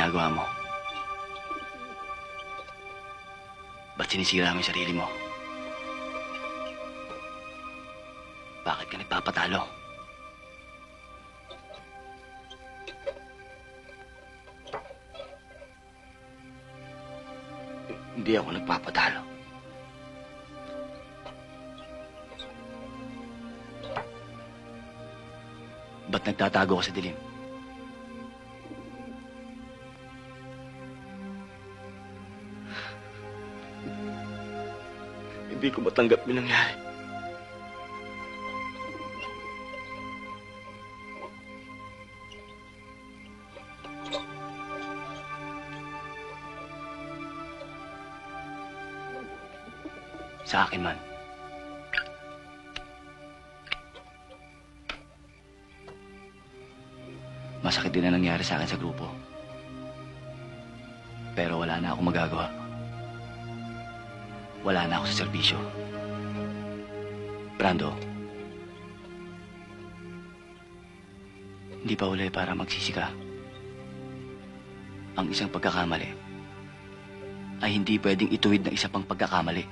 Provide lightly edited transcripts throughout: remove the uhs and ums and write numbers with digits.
ginagawa mo? Ba't sinisira mo yung sarili mo? Bakit ka nagpapatalo? Hindi ako nagpapatalo. Ba't nagtatago ka sa dilim? Hindi ko matanggap yung nangyari. Sa akin man. Masakit din na nangyari sa akin sa grupo. Pero wala na akong magagawa. Wala na ako sa serbisyo. Brando, hindi pa huli para magsisi ka. Ang isang pagkakamali ay hindi pwedeng ituwid ng isa pang pagkakamali.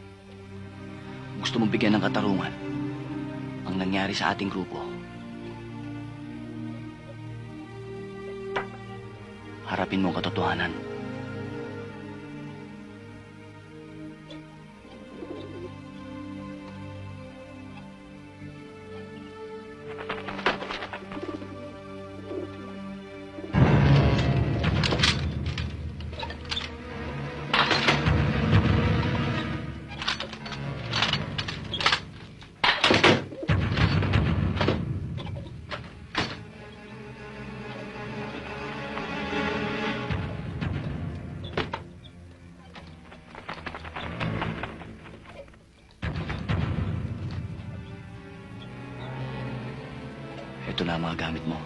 Gusto mong bigyan ng katarungan ang nangyari sa ating grupo. Harapin mo ang katotohanan. Ito na ang mga gamit mo.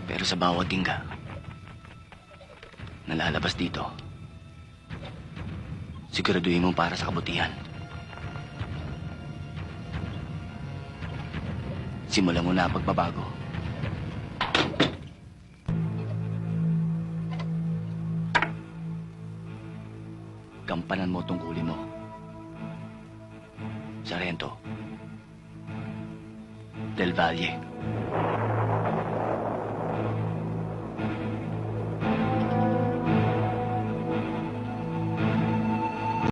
Pero sa bawat tingga na lalabas dito, siguraduhin mo para sa kabutihan. Simulan mo na ang pagbabago. Gampanan mo tungkulin mo. Sargento Del Valle.